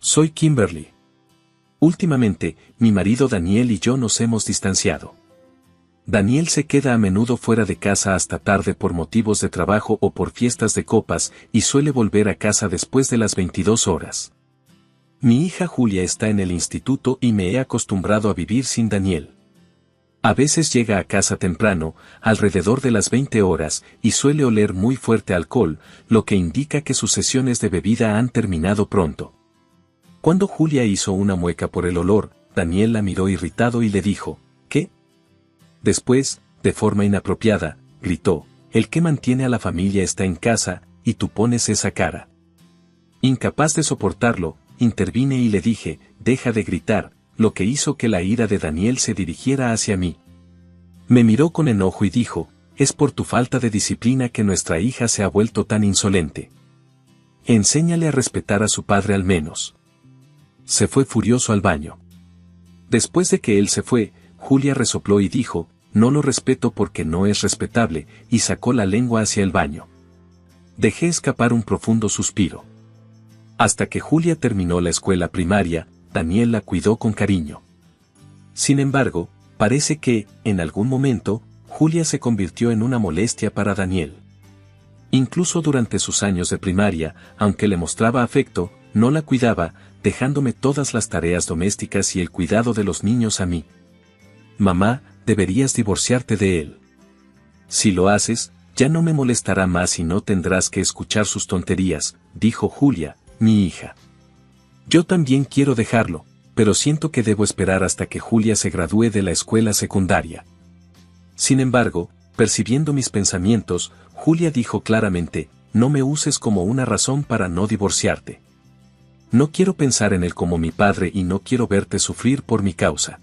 Soy Kimberly. Últimamente, mi marido Daniel y yo nos hemos distanciado. Daniel se queda a menudo fuera de casa hasta tarde por motivos de trabajo o por fiestas de copas y suele volver a casa después de las 22 horas. Mi hija Julia está en el instituto y me he acostumbrado a vivir sin Daniel. A veces llega a casa temprano, alrededor de las 20 horas, y suele oler muy fuerte alcohol, lo que indica que sus sesiones de bebida han terminado pronto. Cuando Julia hizo una mueca por el olor, Daniel la miró irritado y le dijo, ¿qué? Después, de forma inapropiada, gritó, el que mantiene a la familia está en casa, y tú pones esa cara. Incapaz de soportarlo, intervine y le dije, deja de gritar, lo que hizo que la ira de Daniel se dirigiera hacia mí. Me miró con enojo y dijo, es por tu falta de disciplina que nuestra hija se ha vuelto tan insolente. Enséñale a respetar a su padre al menos. Se fue furioso al baño. Después de que él se fue, Julia resopló y dijo, no lo respeto porque no es respetable, y sacó la lengua hacia el baño. Dejé escapar un profundo suspiro. Hasta que Julia terminó la escuela primaria, Daniel la cuidó con cariño. Sin embargo, parece que, en algún momento, Julia se convirtió en una molestia para Daniel. Incluso durante sus años de primaria, aunque le mostraba afecto, no la cuidaba, dejándome todas las tareas domésticas y el cuidado de los niños a mí. Mamá, deberías divorciarte de él. Si lo haces, ya no me molestará más y no tendrás que escuchar sus tonterías, dijo Julia, mi hija. Yo también quiero dejarlo, pero siento que debo esperar hasta que Julia se gradúe de la escuela secundaria. Sin embargo, percibiendo mis pensamientos, Julia dijo claramente, no me uses como una razón para no divorciarte. No quiero pensar en él como mi padre y no quiero verte sufrir por mi causa.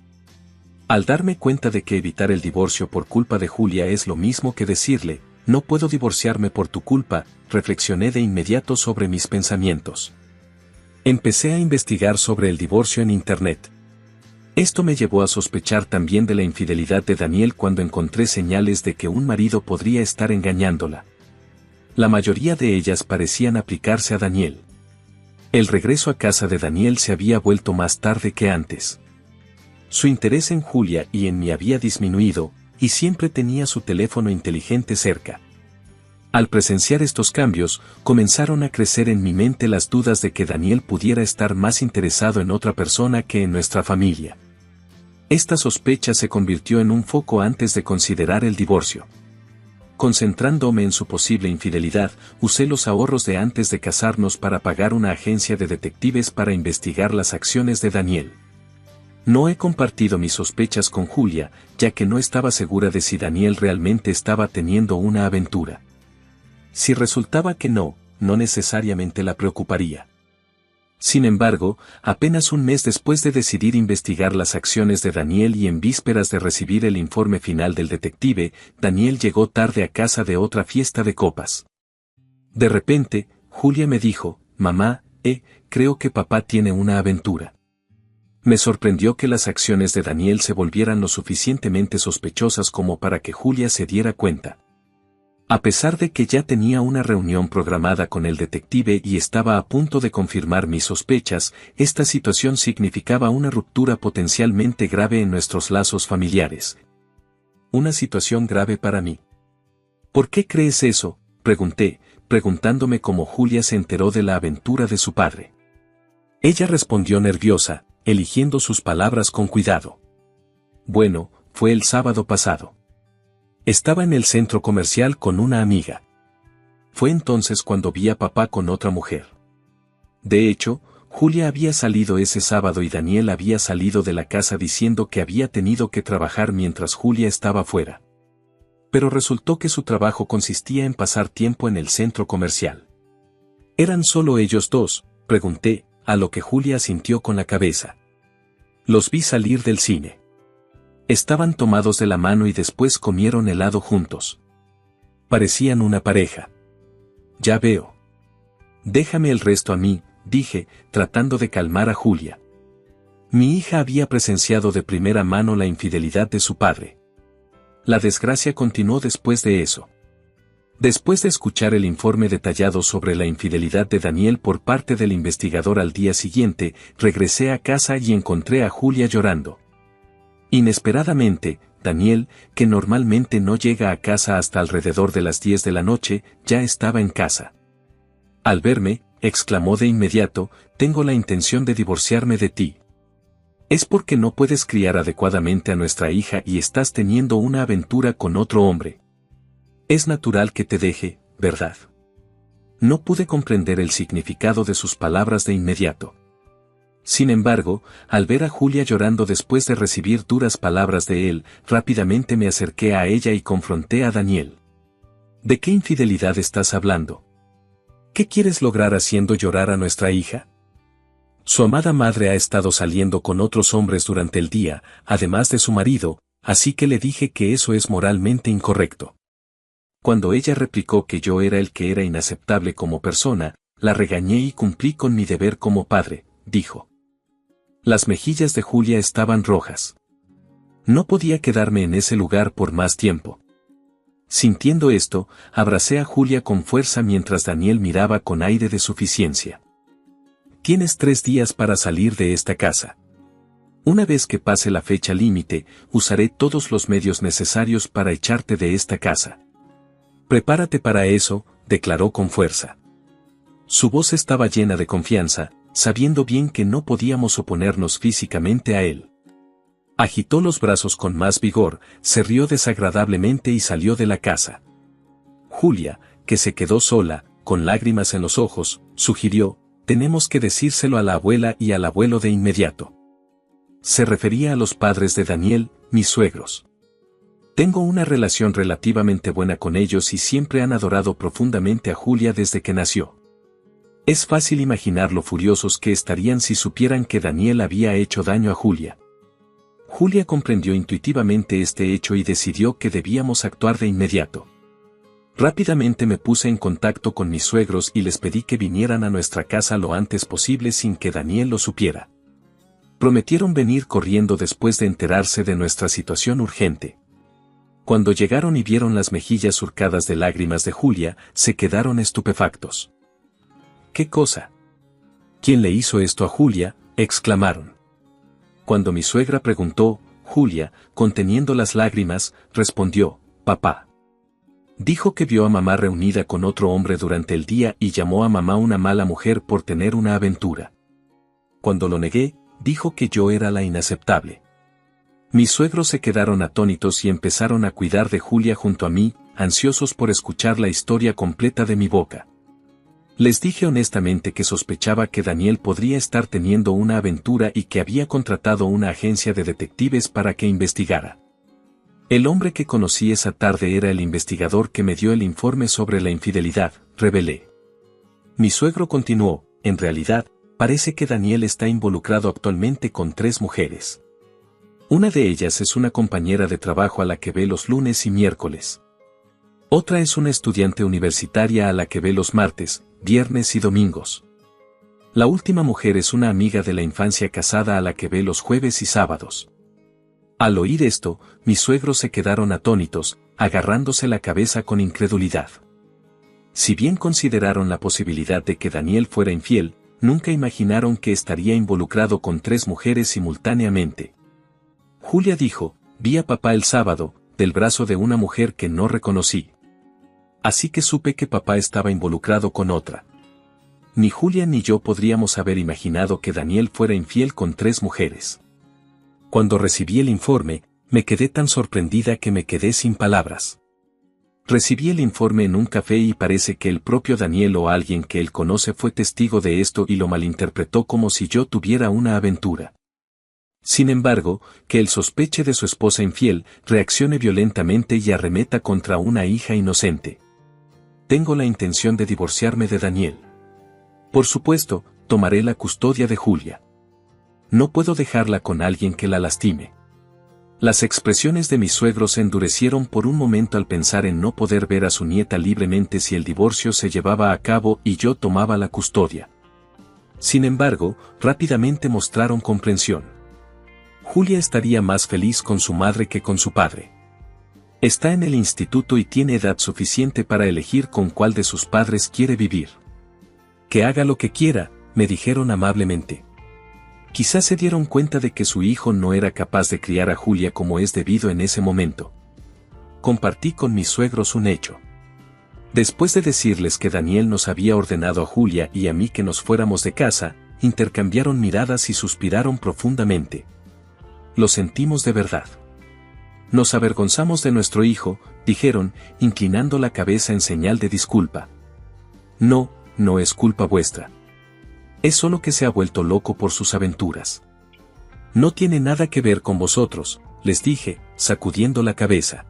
Al darme cuenta de que evitar el divorcio por culpa de Julia es lo mismo que decirle, no puedo divorciarme por tu culpa, reflexioné de inmediato sobre mis pensamientos. Empecé a investigar sobre el divorcio en Internet. Esto me llevó a sospechar también de la infidelidad de Daniel cuando encontré señales de que un marido podría estar engañándola. La mayoría de ellas parecían aplicarse a Daniel. El regreso a casa de Daniel se había vuelto más tarde que antes. Su interés en Julia y en mí había disminuido, y siempre tenía su teléfono inteligente cerca. Al presenciar estos cambios, comenzaron a crecer en mi mente las dudas de que Daniel pudiera estar más interesado en otra persona que en nuestra familia. Esta sospecha se convirtió en un foco antes de considerar el divorcio. Concentrándome en su posible infidelidad, usé los ahorros de antes de casarnos para pagar una agencia de detectives para investigar las acciones de Daniel. No he compartido mis sospechas con Julia, ya que no estaba segura de si Daniel realmente estaba teniendo una aventura. Si resultaba que no necesariamente la preocuparía. Sin embargo, apenas un mes después de decidir investigar las acciones de Daniel y en vísperas de recibir el informe final del detective, Daniel llegó tarde a casa de otra fiesta de copas. De repente, Julia me dijo, mamá, creo que papá tiene una aventura. Me sorprendió que las acciones de Daniel se volvieran lo suficientemente sospechosas como para que Julia se diera cuenta. A pesar de que ya tenía una reunión programada con el detective y estaba a punto de confirmar mis sospechas, esta situación significaba una ruptura potencialmente grave en nuestros lazos familiares. Una situación grave para mí. ¿Por qué crees eso?, pregunté, preguntándome cómo Julia se enteró de la aventura de su padre. Ella respondió nerviosa, eligiendo sus palabras con cuidado. Bueno, fue el sábado pasado. Estaba en el centro comercial con una amiga. Fue entonces cuando vi a papá con otra mujer. De hecho, Julia había salido ese sábado y Daniel había salido de la casa diciendo que había tenido que trabajar mientras Julia estaba fuera. Pero resultó que su trabajo consistía en pasar tiempo en el centro comercial. ¿Eran solo ellos dos?, pregunté, a lo que Julia asintió con la cabeza. Los vi salir del cine. Estaban tomados de la mano y después comieron helado juntos. Parecían una pareja. Ya veo. Déjame el resto a mí, dije, tratando de calmar a Julia. Mi hija había presenciado de primera mano la infidelidad de su padre. La desgracia continuó después de eso. Después de escuchar el informe detallado sobre la infidelidad de Daniel por parte del investigador al día siguiente, regresé a casa y encontré a Julia llorando. Inesperadamente, Daniel, que normalmente no llega a casa hasta alrededor de las 10 de la noche, ya estaba en casa. Al verme, exclamó de inmediato, tengo la intención de divorciarme de ti. Es porque no puedes criar adecuadamente a nuestra hija y estás teniendo una aventura con otro hombre. Es natural que te deje, ¿verdad? No pude comprender el significado de sus palabras de inmediato. Sin embargo, al ver a Julia llorando después de recibir duras palabras de él, rápidamente me acerqué a ella y confronté a Daniel. ¿De qué infidelidad estás hablando? ¿Qué quieres lograr haciendo llorar a nuestra hija? Su amada madre ha estado saliendo con otros hombres durante el día, además de su marido, así que le dije que eso es moralmente incorrecto. Cuando ella replicó que yo era el que era inaceptable como persona, la regañé y cumplí con mi deber como padre, dijo. Las mejillas de Julia estaban rojas. No podía quedarme en ese lugar por más tiempo. Sintiendo esto, abracé a Julia con fuerza mientras Daniel miraba con aire de suficiencia. Tienes 3 días para salir de esta casa. Una vez que pase la fecha límite, usaré todos los medios necesarios para echarte de esta casa. Prepárate para eso, declaró con fuerza. Su voz estaba llena de confianza, sabiendo bien que no podíamos oponernos físicamente a él. Agitó los brazos con más vigor, se rió desagradablemente y salió de la casa. Julia, que se quedó sola, con lágrimas en los ojos, sugirió, tenemos que decírselo a la abuela y al abuelo de inmediato. Se refería a los padres de Daniel, mis suegros. Tengo una relación relativamente buena con ellos y siempre han adorado profundamente a Julia desde que nació. Es fácil imaginar lo furiosos que estarían si supieran que Daniel había hecho daño a Julia. Julia comprendió intuitivamente este hecho y decidió que debíamos actuar de inmediato. Rápidamente me puse en contacto con mis suegros y les pedí que vinieran a nuestra casa lo antes posible sin que Daniel lo supiera. Prometieron venir corriendo después de enterarse de nuestra situación urgente. Cuando llegaron y vieron las mejillas surcadas de lágrimas de Julia, se quedaron estupefactos. ¿Qué cosa? ¿Quién le hizo esto a Julia?, exclamaron. Cuando mi suegra preguntó, Julia, conteniendo las lágrimas, respondió, papá. Dijo que vio a mamá reunida con otro hombre durante el día y llamó a mamá una mala mujer por tener una aventura. Cuando lo negué, dijo que yo era la inaceptable. Mis suegros se quedaron atónitos y empezaron a cuidar de Julia junto a mí, ansiosos por escuchar la historia completa de mi boca. Les dije honestamente que sospechaba que Daniel podría estar teniendo una aventura y que había contratado una agencia de detectives para que investigara. El hombre que conocí esa tarde era el investigador que me dio el informe sobre la infidelidad, revelé. Mi suegro continuó, en realidad, parece que Daniel está involucrado actualmente con 3 mujeres. Una de ellas es una compañera de trabajo a la que ve los lunes y miércoles. Otra es una estudiante universitaria a la que ve los martes, viernes y domingos. La última mujer es una amiga de la infancia casada a la que ve los jueves y sábados. Al oír esto, mis suegros se quedaron atónitos, agarrándose la cabeza con incredulidad. Si bien consideraron la posibilidad de que Daniel fuera infiel, nunca imaginaron que estaría involucrado con 3 mujeres simultáneamente. Julia dijo, vi a papá el sábado, del brazo de una mujer que no reconocí. Así que supe que papá estaba involucrado con otra. Ni Julia ni yo podríamos haber imaginado que Daniel fuera infiel con 3 mujeres. Cuando recibí el informe, me quedé tan sorprendida que me quedé sin palabras. Recibí el informe en un café y parece que el propio Daniel o alguien que él conoce fue testigo de esto y lo malinterpretó como si yo tuviera una aventura. Sin embargo, que él sospeche de su esposa infiel, reaccione violentamente y arremeta contra una hija inocente. Tengo la intención de divorciarme de Daniel. Por supuesto, tomaré la custodia de Julia. No puedo dejarla con alguien que la lastime. Las expresiones de mis suegros se endurecieron por un momento al pensar en no poder ver a su nieta libremente si el divorcio se llevaba a cabo y yo tomaba la custodia. Sin embargo, rápidamente mostraron comprensión. Julia estaría más feliz con su madre que con su padre. Está en el instituto y tiene edad suficiente para elegir con cuál de sus padres quiere vivir. Que haga lo que quiera, me dijeron amablemente. Quizás se dieron cuenta de que su hijo no era capaz de criar a Julia como es debido en ese momento. Compartí con mis suegros un hecho. Después de decirles que Daniel nos había ordenado a Julia y a mí que nos fuéramos de casa, intercambiaron miradas y suspiraron profundamente. Lo sentimos de verdad. Nos avergonzamos de nuestro hijo, dijeron, inclinando la cabeza en señal de disculpa. No, no es culpa vuestra. Es solo que se ha vuelto loco por sus aventuras. No tiene nada que ver con vosotros, les dije, sacudiendo la cabeza.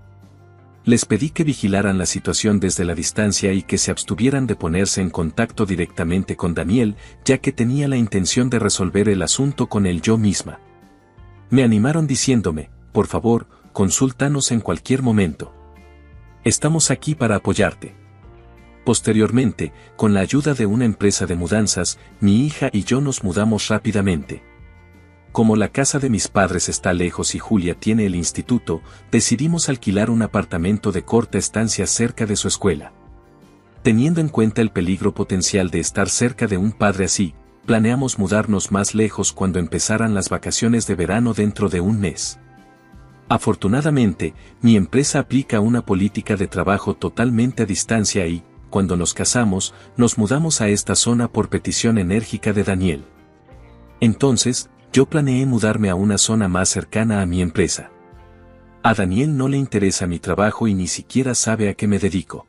Les pedí que vigilaran la situación desde la distancia y que se abstuvieran de ponerse en contacto directamente con Daniel, ya que tenía la intención de resolver el asunto con él yo misma. Me animaron diciéndome, por favor, consúltanos en cualquier momento. Estamos aquí para apoyarte. Posteriormente, con la ayuda de una empresa de mudanzas, mi hija y yo nos mudamos rápidamente. Como la casa de mis padres está lejos y Julia tiene el instituto, decidimos alquilar un apartamento de corta estancia cerca de su escuela. Teniendo en cuenta el peligro potencial de estar cerca de un padre así, planeamos mudarnos más lejos cuando empezaran las vacaciones de verano dentro de un mes. Afortunadamente, mi empresa aplica una política de trabajo totalmente a distancia y, cuando nos casamos, nos mudamos a esta zona por petición enérgica de Daniel. Entonces, yo planeé mudarme a una zona más cercana a mi empresa. A Daniel no le interesa mi trabajo y ni siquiera sabe a qué me dedico.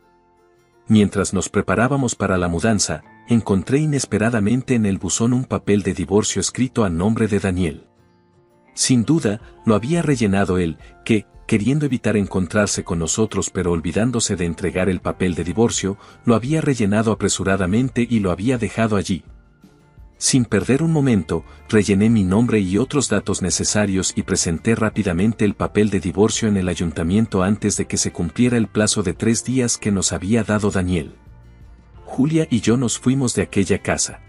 Mientras nos preparábamos para la mudanza, encontré inesperadamente en el buzón un papel de divorcio escrito a nombre de Daniel. Sin duda, lo había rellenado él, que, queriendo evitar encontrarse con nosotros pero olvidándose de entregar el papel de divorcio, lo había rellenado apresuradamente y lo había dejado allí. Sin perder un momento, rellené mi nombre y otros datos necesarios y presenté rápidamente el papel de divorcio en el ayuntamiento antes de que se cumpliera el plazo de 3 días que nos había dado Daniel. Julia y yo nos fuimos de aquella casa.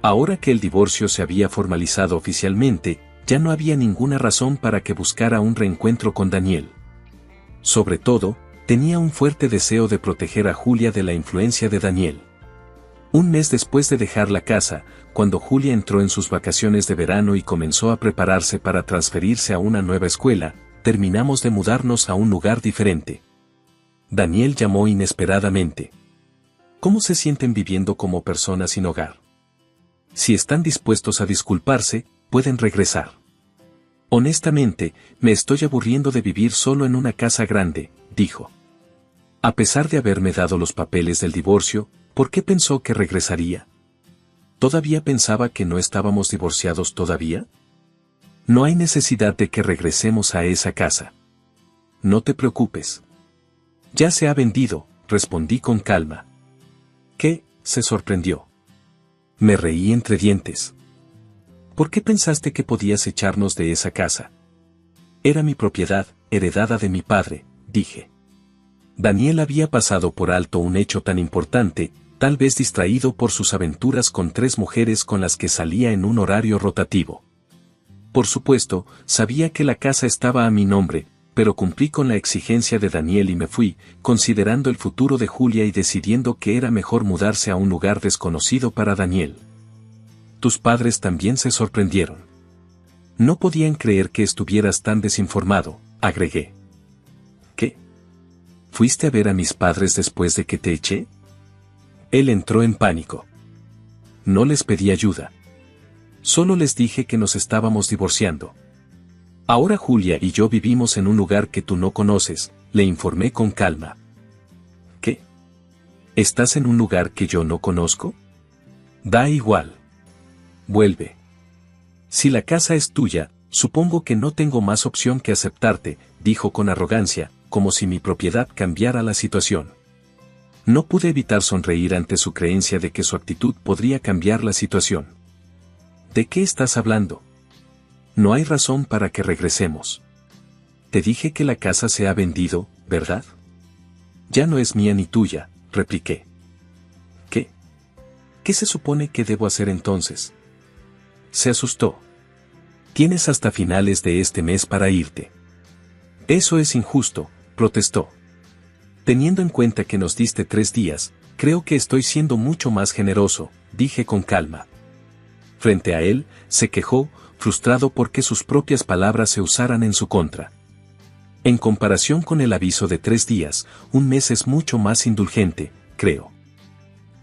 Ahora que el divorcio se había formalizado oficialmente, ya no había ninguna razón para que buscara un reencuentro con Daniel. Sobre todo, tenía un fuerte deseo de proteger a Julia de la influencia de Daniel. Un mes después de dejar la casa, cuando Julia entró en sus vacaciones de verano y comenzó a prepararse para transferirse a una nueva escuela, terminamos de mudarnos a un lugar diferente. Daniel llamó inesperadamente. ¿Cómo se sienten viviendo como personas sin hogar? Si están dispuestos a disculparse, pueden regresar. Honestamente, me estoy aburriendo de vivir solo en una casa grande, dijo. A pesar de haberme dado los papeles del divorcio, ¿por qué pensó que regresaría? ¿Todavía pensaba que no estábamos divorciados todavía? No hay necesidad de que regresemos a esa casa. No te preocupes. Ya se ha vendido, respondí con calma. ¿Qué? Se sorprendió. Me reí entre dientes. ¿Por qué pensaste que podías echarnos de esa casa? Era mi propiedad, heredada de mi padre, dije. Daniel había pasado por alto un hecho tan importante, tal vez distraído por sus aventuras con 3 mujeres con las que salía en un horario rotativo. Por supuesto, sabía que la casa estaba a mi nombre, pero cumplí con la exigencia de Daniel y me fui, considerando el futuro de Julia y decidiendo que era mejor mudarse a un lugar desconocido para Daniel. Tus padres también se sorprendieron. No podían creer que estuvieras tan desinformado, agregué. ¿Qué? ¿Fuiste a ver a mis padres después de que te eché? Él entró en pánico. No les pedí ayuda. Solo les dije que nos estábamos divorciando. Ahora Julia y yo vivimos en un lugar que tú no conoces, le informé con calma. ¿Qué? ¿Estás en un lugar que yo no conozco? Da igual. Vuelve. Si la casa es tuya, supongo que no tengo más opción que aceptarte, dijo con arrogancia, como si mi propiedad cambiara la situación. No pude evitar sonreír ante su creencia de que su actitud podría cambiar la situación. ¿De qué estás hablando? No hay razón para que regresemos. Te dije que la casa se ha vendido, ¿verdad? Ya no es mía ni tuya, repliqué. ¿Qué? ¿Qué se supone que debo hacer entonces? Se asustó. Tienes hasta finales de este mes para irte. Eso es injusto, protestó. Teniendo en cuenta que nos diste 3 días, creo que estoy siendo mucho más generoso, dije con calma. Frente a él, se quejó, frustrado porque sus propias palabras se usaran en su contra. En comparación con el aviso de 3 días, un mes es mucho más indulgente, creo.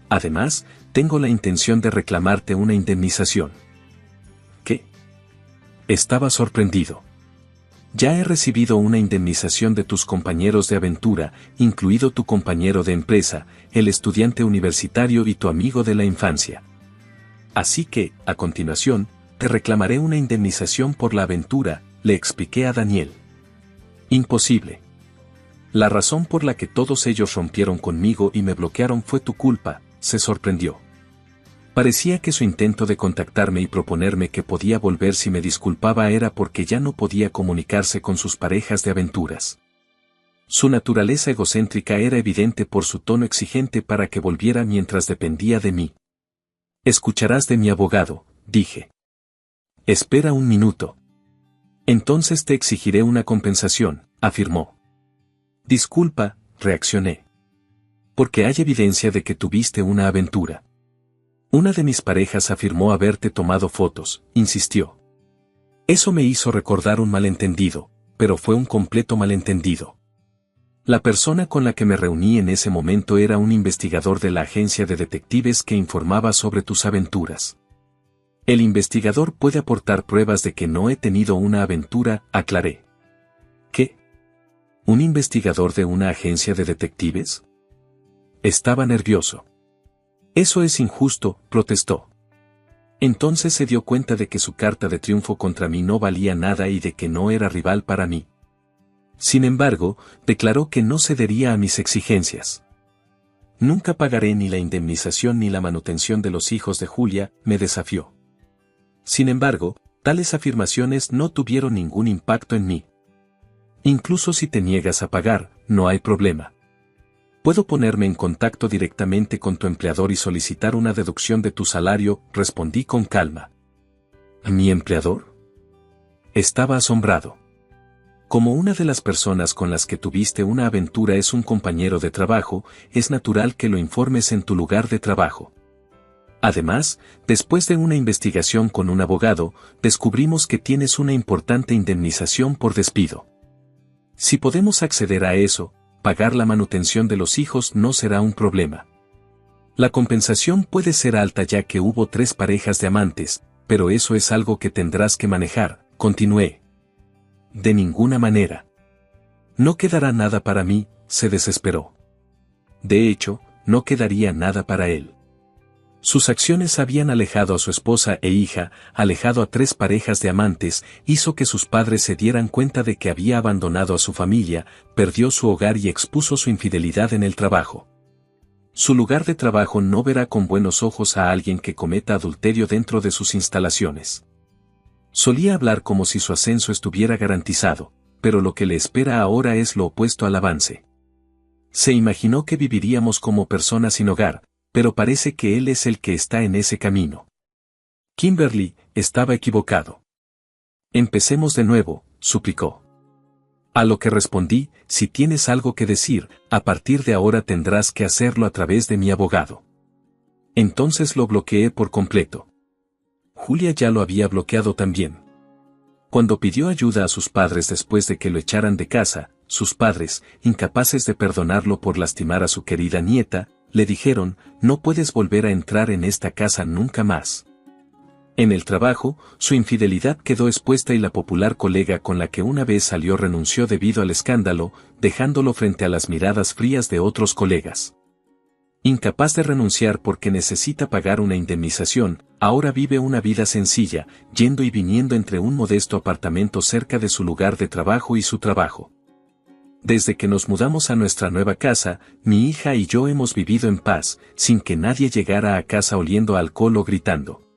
Además, tengo la intención de reclamarte una indemnización. ¿Qué? Estaba sorprendido. Ya he recibido una indemnización de tus compañeros de aventura, incluido tu compañero de empresa, el estudiante universitario y tu amigo de la infancia. Así que, a continuación, te reclamaré una indemnización por la aventura, le expliqué a Daniel. Imposible. La razón por la que todos ellos rompieron conmigo y me bloquearon fue tu culpa, se sorprendió. Parecía que su intento de contactarme y proponerme que podía volver si me disculpaba era porque ya no podía comunicarse con sus parejas de aventuras. Su naturaleza egocéntrica era evidente por su tono exigente para que volviera mientras dependía de mí. Escucharás de mi abogado, dije. Espera un minuto. Entonces te exigiré una compensación, afirmó. Disculpa, reaccioné. Porque hay evidencia de que tuviste una aventura. Una de mis parejas afirmó haberte tomado fotos, insistió. Eso me hizo recordar un malentendido, pero fue un completo malentendido. La persona con la que me reuní en ese momento era un investigador de la agencia de detectives que informaba sobre tus aventuras. El investigador puede aportar pruebas de que no he tenido una aventura, aclaré. ¿Qué? ¿Un investigador de una agencia de detectives? Estaba nervioso. Eso es injusto, protestó. Entonces se dio cuenta de que su carta de triunfo contra mí no valía nada y de que no era rival para mí. Sin embargo, declaró que no cedería a mis exigencias. Nunca pagaré ni la indemnización ni la manutención de los hijos de Julia, me desafió. Sin embargo, tales afirmaciones no tuvieron ningún impacto en mí. Incluso si te niegas a pagar, no hay problema. Puedo ponerme en contacto directamente con tu empleador y solicitar una deducción de tu salario, respondí con calma. ¿Mi empleador? Estaba asombrado. Como una de las personas con las que tuviste una aventura es un compañero de trabajo, es natural que lo informes en tu lugar de trabajo. Además, después de una investigación con un abogado, descubrimos que tienes una importante indemnización por despido. Si podemos acceder a eso, pagar la manutención de los hijos no será un problema. La compensación puede ser alta ya que hubo 3 parejas de amantes, pero eso es algo que tendrás que manejar, continué. De ninguna manera. No quedará nada para mí, se desesperó. De hecho, no quedaría nada para él. Sus acciones habían alejado a su esposa e hija, alejado a 3 parejas de amantes, hizo que sus padres se dieran cuenta de que había abandonado a su familia, perdió su hogar y expuso su infidelidad en el trabajo. Su lugar de trabajo no verá con buenos ojos a alguien que cometa adulterio dentro de sus instalaciones. Solía hablar como si su ascenso estuviera garantizado, pero lo que le espera ahora es lo opuesto al avance. Se imaginó que viviríamos como personas sin hogar, pero parece que él es el que está en ese camino. Kimberly estaba equivocado. Empecemos de nuevo, suplicó. A lo que respondí, si tienes algo que decir, a partir de ahora tendrás que hacerlo a través de mi abogado. Entonces lo bloqueé por completo. Julia ya lo había bloqueado también. Cuando pidió ayuda a sus padres después de que lo echaran de casa, sus padres, incapaces de perdonarlo por lastimar a su querida nieta, le dijeron, no puedes volver a entrar en esta casa nunca más. En el trabajo, su infidelidad quedó expuesta y la popular colega con la que una vez salió renunció debido al escándalo, dejándolo frente a las miradas frías de otros colegas. Incapaz de renunciar porque necesita pagar una indemnización, ahora vive una vida sencilla, yendo y viniendo entre un modesto apartamento cerca de su lugar de trabajo y su trabajo. Desde que nos mudamos a nuestra nueva casa, mi hija y yo hemos vivido en paz, sin que nadie llegara a casa oliendo a alcohol o gritando.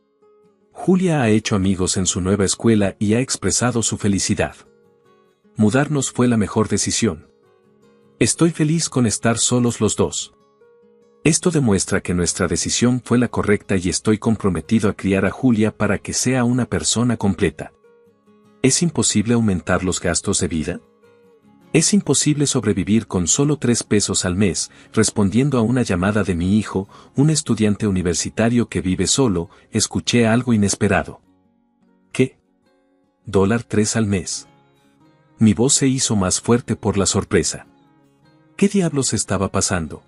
Julia ha hecho amigos en su nueva escuela y ha expresado su felicidad. Mudarnos fue la mejor decisión. Estoy feliz con estar solos los dos. Esto demuestra que nuestra decisión fue la correcta y estoy comprometido a criar a Julia para que sea una persona completa. ¿Es imposible aumentar los gastos de vida? Es imposible sobrevivir con solo 3 pesos al mes, respondiendo a una llamada de mi hijo, un estudiante universitario que vive solo, escuché algo inesperado. ¿Qué? $3 al mes. Mi voz se hizo más fuerte por la sorpresa. ¿Qué diablos estaba pasando?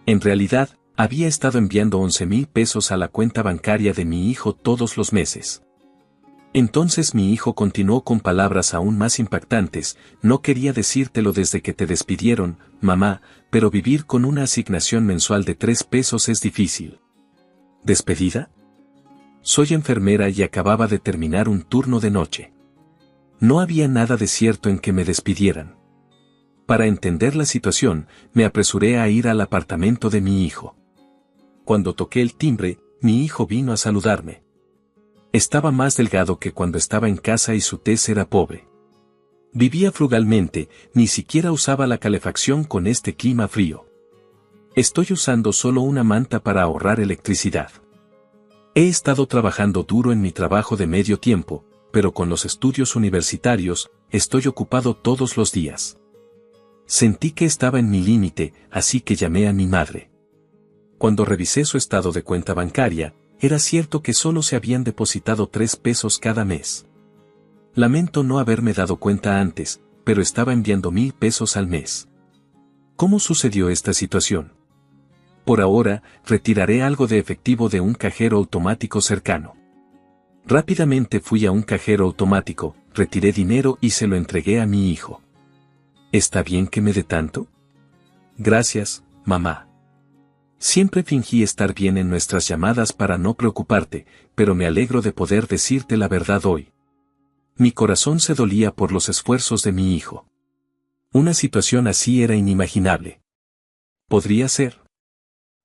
En realidad, había estado enviando 11,000 pesos a la cuenta bancaria de mi hijo todos los meses. Entonces mi hijo continuó con palabras aún más impactantes: no quería decírtelo desde que te despidieron, mamá, pero vivir con una asignación mensual de 3 pesos es difícil. ¿Despedida? Soy enfermera y acababa de terminar un turno de noche. No había nada de cierto en que me despidieran. Para entender la situación, me apresuré a ir al apartamento de mi hijo. Cuando toqué el timbre, mi hijo vino a saludarme. Estaba más delgado que cuando estaba en casa y su tez era pobre. Vivía frugalmente, ni siquiera usaba la calefacción con este clima frío. Estoy usando solo una manta para ahorrar electricidad. He estado trabajando duro en mi trabajo de medio tiempo, pero con los estudios universitarios, estoy ocupado todos los días. Sentí que estaba en mi límite, así que llamé a mi madre. Cuando revisé su estado de cuenta bancaria, era cierto que solo se habían depositado 3 pesos cada mes. Lamento no haberme dado cuenta antes, pero estaba enviando 1,000 pesos al mes. ¿Cómo sucedió esta situación? Por ahora, retiraré algo de efectivo de un cajero automático cercano. Rápidamente fui a un cajero automático, retiré dinero y se lo entregué a mi hijo. ¿Está bien que me dé tanto? Gracias, mamá. Siempre fingí estar bien en nuestras llamadas para no preocuparte, pero me alegro de poder decirte la verdad hoy. Mi corazón se dolía por los esfuerzos de mi hijo. Una situación así era inimaginable. ¿Podría ser?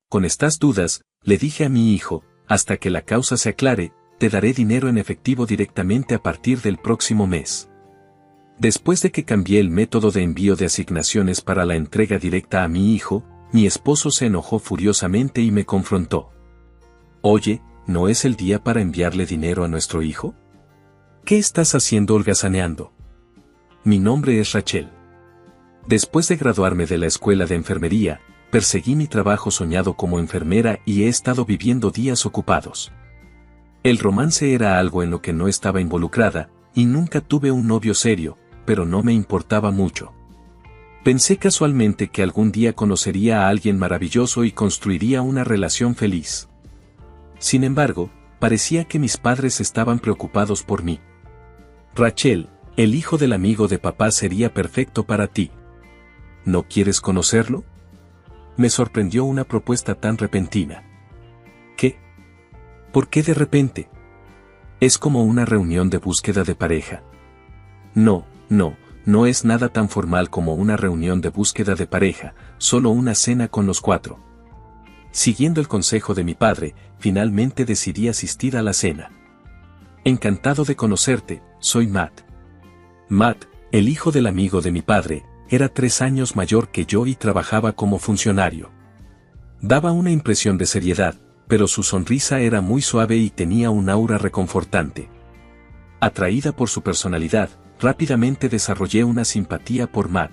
Con estas dudas, le dije a mi hijo: hasta que la causa se aclare, te daré dinero en efectivo directamente a partir del próximo mes. Después de que cambié el método de envío de asignaciones para la entrega directa a mi hijo, mi esposo se enojó furiosamente y me confrontó. Oye, ¿no es el día para enviarle dinero a nuestro hijo? ¿Qué estás haciendo holgazaneando? Mi nombre es Rachel. Después de graduarme de la escuela de enfermería, perseguí mi trabajo soñado como enfermera y he estado viviendo días ocupados. El romance era algo en lo que no estaba involucrada, y nunca tuve un novio serio, pero no me importaba mucho. Pensé casualmente que algún día conocería a alguien maravilloso y construiría una relación feliz. Sin embargo, parecía que mis padres estaban preocupados por mí. Rachel, el hijo del amigo de papá sería perfecto para ti. ¿No quieres conocerlo? Me sorprendió una propuesta tan repentina. ¿Qué? ¿Por qué de repente? Es como una reunión de búsqueda de pareja. No es nada tan formal como una reunión de búsqueda de pareja, solo una cena con los 4. Siguiendo el consejo de mi padre, finalmente decidí asistir a la cena. Encantado de conocerte, soy Matt. Matt, el hijo del amigo de mi padre, era 3 años mayor que yo y trabajaba como funcionario. Daba una impresión de seriedad, pero su sonrisa era muy suave y tenía un aura reconfortante. Atraída por su personalidad, rápidamente desarrollé una simpatía por Matt.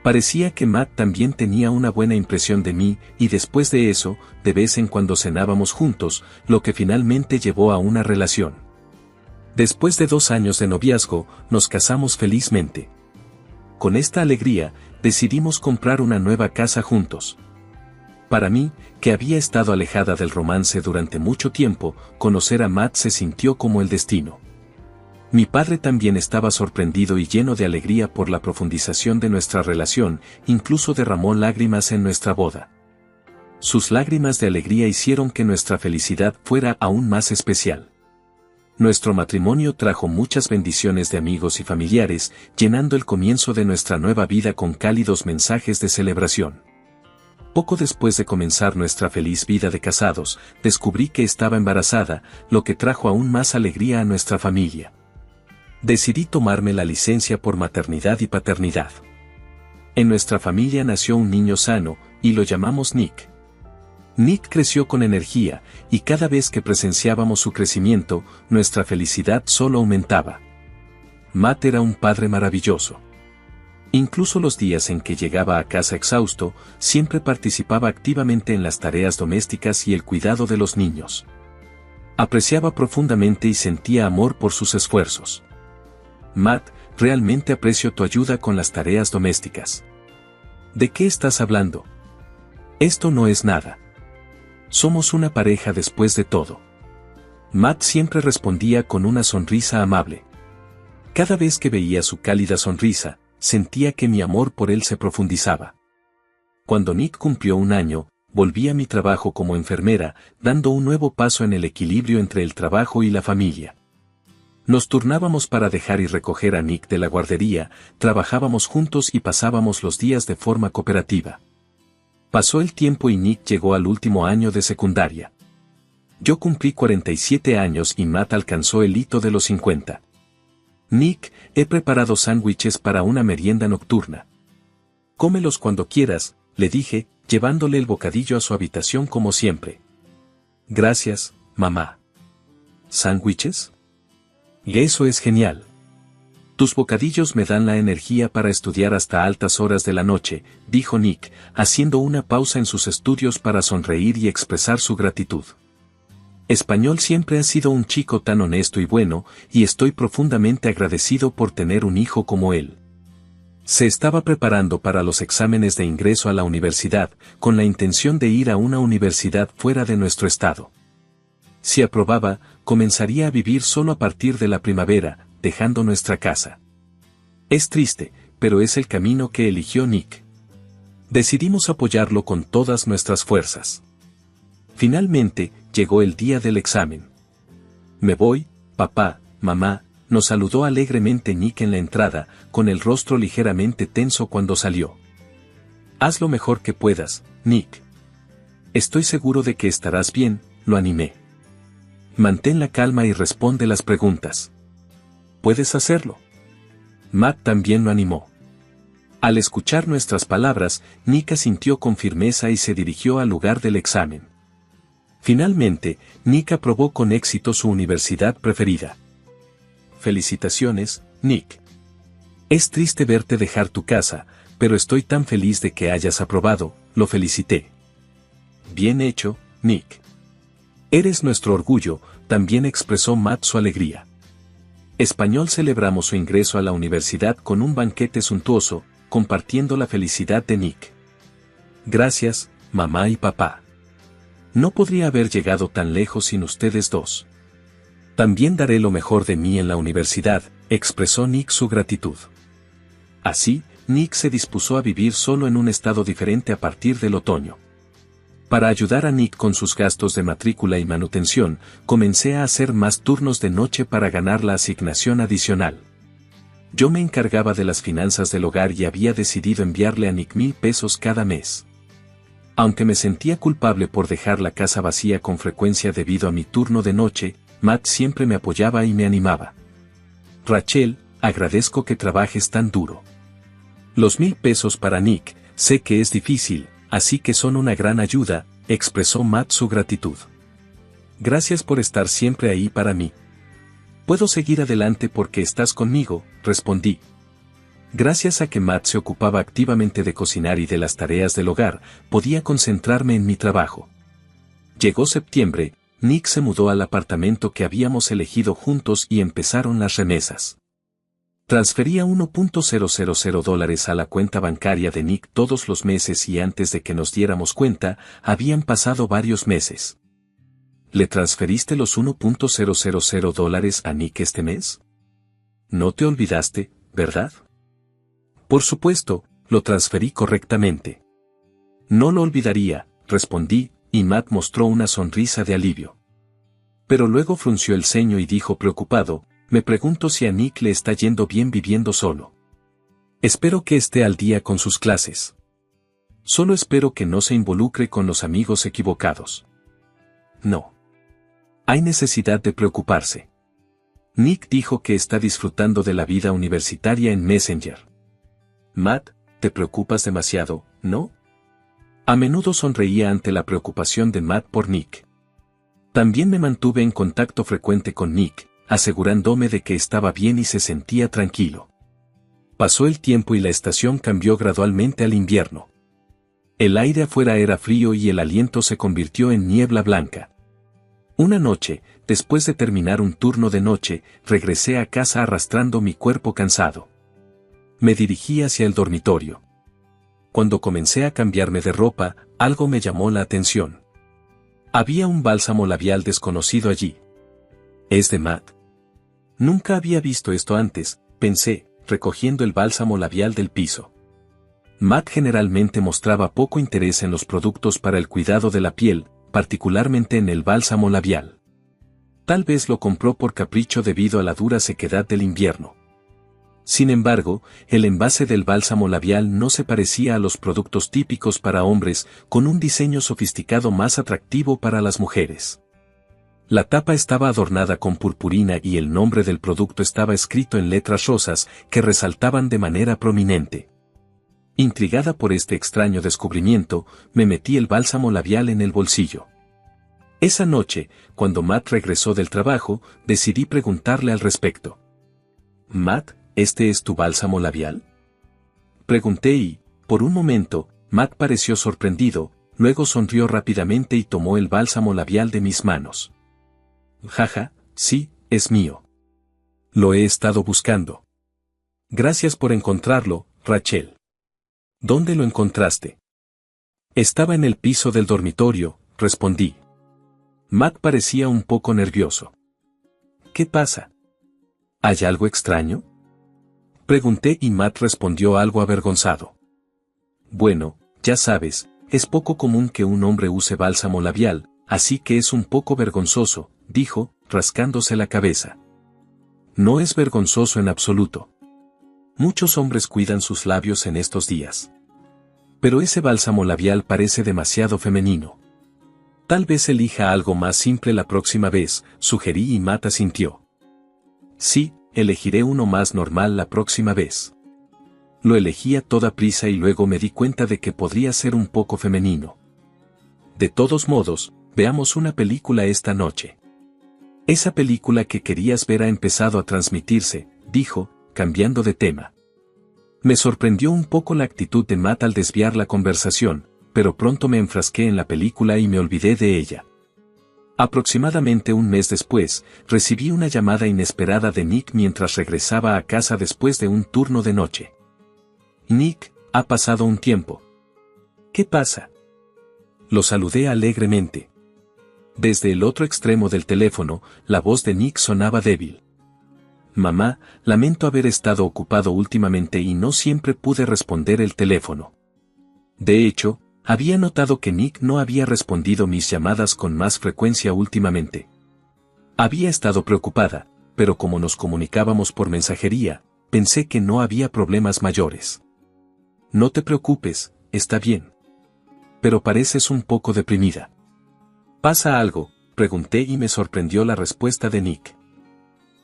Parecía que Matt también tenía una buena impresión de mí, y después de eso, de vez en cuando cenábamos juntos, lo que finalmente llevó a una relación. Después de 2 años de noviazgo, nos casamos felizmente. Con esta alegría, decidimos comprar una nueva casa juntos. Para mí, que había estado alejada del romance durante mucho tiempo, conocer a Matt se sintió como el destino. Mi padre también estaba sorprendido y lleno de alegría por la profundización de nuestra relación, incluso derramó lágrimas en nuestra boda. Sus lágrimas de alegría hicieron que nuestra felicidad fuera aún más especial. Nuestro matrimonio trajo muchas bendiciones de amigos y familiares, llenando el comienzo de nuestra nueva vida con cálidos mensajes de celebración. Poco después de comenzar nuestra feliz vida de casados, descubrí que estaba embarazada, lo que trajo aún más alegría a nuestra familia. Decidí tomarme la licencia por maternidad y paternidad. En nuestra familia nació un niño sano, y lo llamamos Nick. Nick creció con energía, y cada vez que presenciábamos su crecimiento, nuestra felicidad solo aumentaba. Matt era un padre maravilloso. Incluso los días en que llegaba a casa exhausto, siempre participaba activamente en las tareas domésticas y el cuidado de los niños. Apreciaba profundamente y sentía amor por sus esfuerzos. Matt, realmente aprecio tu ayuda con las tareas domésticas. ¿De qué estás hablando? Esto no es nada. Somos una pareja después de todo. Matt siempre respondía con una sonrisa amable. Cada vez que veía su cálida sonrisa, sentía que mi amor por él se profundizaba. Cuando Nick cumplió 1 año, volví a mi trabajo como enfermera, dando un nuevo paso en el equilibrio entre el trabajo y la familia. Nos turnábamos para dejar y recoger a Nick de la guardería, trabajábamos juntos y pasábamos los días de forma cooperativa. Pasó el tiempo y Nick llegó al último año de secundaria. Yo cumplí 47 años y Matt alcanzó el hito de los 50. Nick, he preparado sándwiches para una merienda nocturna. Cómelos cuando quieras, le dije, llevándole el bocadillo a su habitación como siempre. Gracias, mamá. ¿Sándwiches? Eso es genial. Tus bocadillos me dan la energía para estudiar hasta altas horas de la noche, dijo Nick, haciendo una pausa en sus estudios para sonreír y expresar su gratitud. Español siempre ha sido un chico tan honesto y bueno, y estoy profundamente agradecido por tener un hijo como él. Se estaba preparando para los exámenes de ingreso a la universidad, con la intención de ir a una universidad fuera de nuestro estado. Si aprobaba, comenzaría a vivir solo a partir de la primavera, dejando nuestra casa. Es triste, pero es el camino que eligió Nick. Decidimos apoyarlo con todas nuestras fuerzas. Finalmente, llegó el día del examen. Me voy, papá, mamá, nos saludó alegremente Nick en la entrada, con el rostro ligeramente tenso cuando salió. Haz lo mejor que puedas, Nick. Estoy seguro de que estarás bien, lo animé. Mantén la calma y responde las preguntas. Puedes hacerlo. Matt también lo animó. Al escuchar nuestras palabras, Nick asintió con firmeza y se dirigió al lugar del examen. Finalmente, Nick aprobó con éxito su universidad preferida. Felicitaciones, Nick. Es triste verte dejar tu casa, pero estoy tan feliz de que hayas aprobado, lo felicité. Bien hecho, Nick. Eres nuestro orgullo, también expresó Matt su alegría. Español celebramos su ingreso a la universidad con un banquete suntuoso, compartiendo la felicidad de Nick. Gracias, mamá y papá. No podría haber llegado tan lejos sin ustedes dos. También daré lo mejor de mí en la universidad, expresó Nick su gratitud. Así, Nick se dispuso a vivir solo en un estado diferente a partir del otoño. Para ayudar a Nick con sus gastos de matrícula y manutención, comencé a hacer más turnos de noche para ganar la asignación adicional. Yo me encargaba de las finanzas del hogar y había decidido enviarle a Nick 1,000 pesos cada mes. Aunque me sentía culpable por dejar la casa vacía con frecuencia debido a mi turno de noche, Matt siempre me apoyaba y me animaba. Rachel, agradezco que trabajes tan duro. Los 1,000 pesos para Nick, sé que es difícil, así que son una gran ayuda, expresó Matt su gratitud. Gracias por estar siempre ahí para mí. Puedo seguir adelante porque estás conmigo, respondí. Gracias a que Matt se ocupaba activamente de cocinar y de las tareas del hogar, podía concentrarme en mi trabajo. Llegó septiembre, Nick se mudó al apartamento que habíamos elegido juntos y empezaron las remesas. Transfería $1.000 a la cuenta bancaria de Nick todos los meses y antes de que nos diéramos cuenta, habían pasado varios meses. ¿Le transferiste los $1.000 a Nick este mes? No te olvidaste, ¿verdad? Por supuesto, lo transferí correctamente. No lo olvidaría, respondí, y Matt mostró una sonrisa de alivio. Pero luego frunció el ceño y dijo preocupado, me pregunto si a Nick le está yendo bien viviendo solo. Espero que esté al día con sus clases. Solo espero que no se involucre con los amigos equivocados. No. Hay necesidad de preocuparse. Nick dijo que está disfrutando de la vida universitaria en Messenger. Matt, te preocupas demasiado, ¿no? A menudo sonreía ante la preocupación de Matt por Nick. También me mantuve en contacto frecuente con Nick, asegurándome de que estaba bien y se sentía tranquilo. Pasó el tiempo y la estación cambió gradualmente al invierno. El aire afuera era frío y el aliento se convirtió en niebla blanca. Una noche, después de terminar un turno de noche, regresé a casa arrastrando mi cuerpo cansado. Me dirigí hacia el dormitorio. Cuando comencé a cambiarme de ropa, algo me llamó la atención. Había un bálsamo labial desconocido allí. ¿Es de Matt? Nunca había visto esto antes, pensé, recogiendo el bálsamo labial del piso. Matt generalmente mostraba poco interés en los productos para el cuidado de la piel, particularmente en el bálsamo labial. Tal vez lo compró por capricho debido a la dura sequedad del invierno. Sin embargo, el envase del bálsamo labial no se parecía a los productos típicos para hombres, con un diseño sofisticado más atractivo para las mujeres. La tapa estaba adornada con purpurina y el nombre del producto estaba escrito en letras rosas que resaltaban de manera prominente. Intrigada por este extraño descubrimiento, me metí el bálsamo labial en el bolsillo. Esa noche, cuando Matt regresó del trabajo, decidí preguntarle al respecto. «Matt, ¿este es tu bálsamo labial?». Pregunté y, por un momento, Matt pareció sorprendido, luego sonrió rápidamente y tomó el bálsamo labial de mis manos. «Jaja, sí, es mío. Lo he estado buscando». «Gracias por encontrarlo, Rachel». «¿Dónde lo encontraste?». «Estaba en el piso del dormitorio», respondí. Matt parecía un poco nervioso. «¿Qué pasa? ¿Hay algo extraño?». Pregunté y Matt respondió algo avergonzado. «Bueno, ya sabes, es poco común que un hombre use bálsamo labial, así que es un poco vergonzoso», dijo, rascándose la cabeza. «No es vergonzoso en absoluto. Muchos hombres cuidan sus labios en estos días. Pero ese bálsamo labial parece demasiado femenino. Tal vez elija algo más simple la próxima vez», sugerí y Matt asintió. «Sí, elegiré uno más normal la próxima vez». Lo elegí a toda prisa y luego me di cuenta de que podría ser un poco femenino. «De todos modos, veamos una película esta noche». «Esa película que querías ver ha empezado a transmitirse», dijo, cambiando de tema. Me sorprendió un poco la actitud de Matt al desviar la conversación, pero pronto me enfrasqué en la película y me olvidé de ella. Aproximadamente un mes después, recibí una llamada inesperada de Nick mientras regresaba a casa después de un turno de noche. «Nick, ha pasado un tiempo». «¿Qué pasa?». Lo saludé alegremente. Desde el otro extremo del teléfono, la voz de Nick sonaba débil. «Mamá, lamento haber estado ocupado últimamente y no siempre pude responder el teléfono». De hecho, había notado que Nick no había respondido mis llamadas con más frecuencia últimamente. Había estado preocupada, pero como nos comunicábamos por mensajería, pensé que no había problemas mayores. «No te preocupes, está bien. Pero pareces un poco deprimida». «¿Pasa algo?», pregunté y me sorprendió la respuesta de Nick.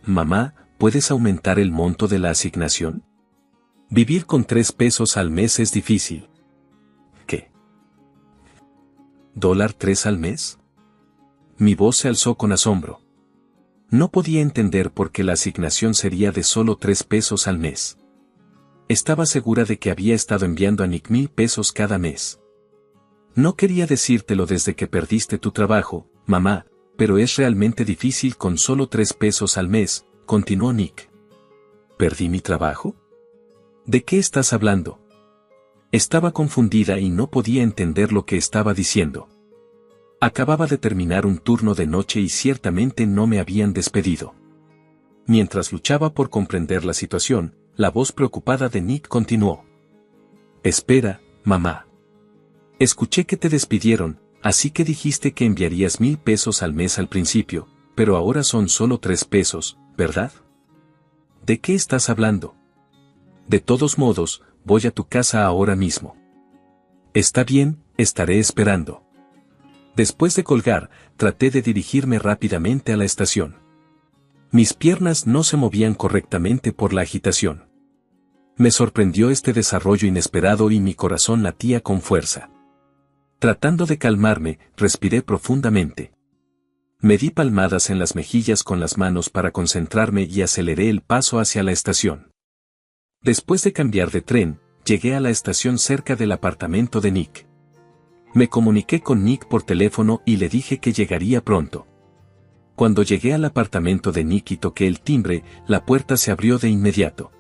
«Mamá, ¿puedes aumentar el monto de la asignación? Vivir con 3 pesos al mes es difícil». «¿Qué? $3 al mes?». Mi voz se alzó con asombro. No podía entender por qué la asignación sería de solo 3 pesos al mes. Estaba segura de que había estado enviando a Nick 1,000 pesos cada mes. «No quería decírtelo desde que perdiste tu trabajo, mamá, pero es realmente difícil con solo 3 pesos al mes», continuó Nick. «¿Perdí mi trabajo? ¿De qué estás hablando?». Estaba confundida y no podía entender lo que estaba diciendo. Acababa de terminar un turno de noche y ciertamente no me habían despedido. Mientras luchaba por comprender la situación, la voz preocupada de Nick continuó. «Espera, mamá. Escuché que te despidieron, así que dijiste que enviarías 1,000 pesos al mes al principio, pero ahora son solo 3 pesos, ¿verdad? ¿De qué estás hablando? De todos modos, voy a tu casa ahora mismo». «Está bien, estaré esperando». Después de colgar, traté de dirigirme rápidamente a la estación. Mis piernas no se movían correctamente por la agitación. Me sorprendió este desarrollo inesperado y mi corazón latía con fuerza. Tratando de calmarme, respiré profundamente. Me di palmadas en las mejillas con las manos para concentrarme y aceleré el paso hacia la estación. Después de cambiar de tren, llegué a la estación cerca del apartamento de Nick. Me comuniqué con Nick por teléfono y le dije que llegaría pronto. Cuando llegué al apartamento de Nick y toqué el timbre, la puerta se abrió de inmediato.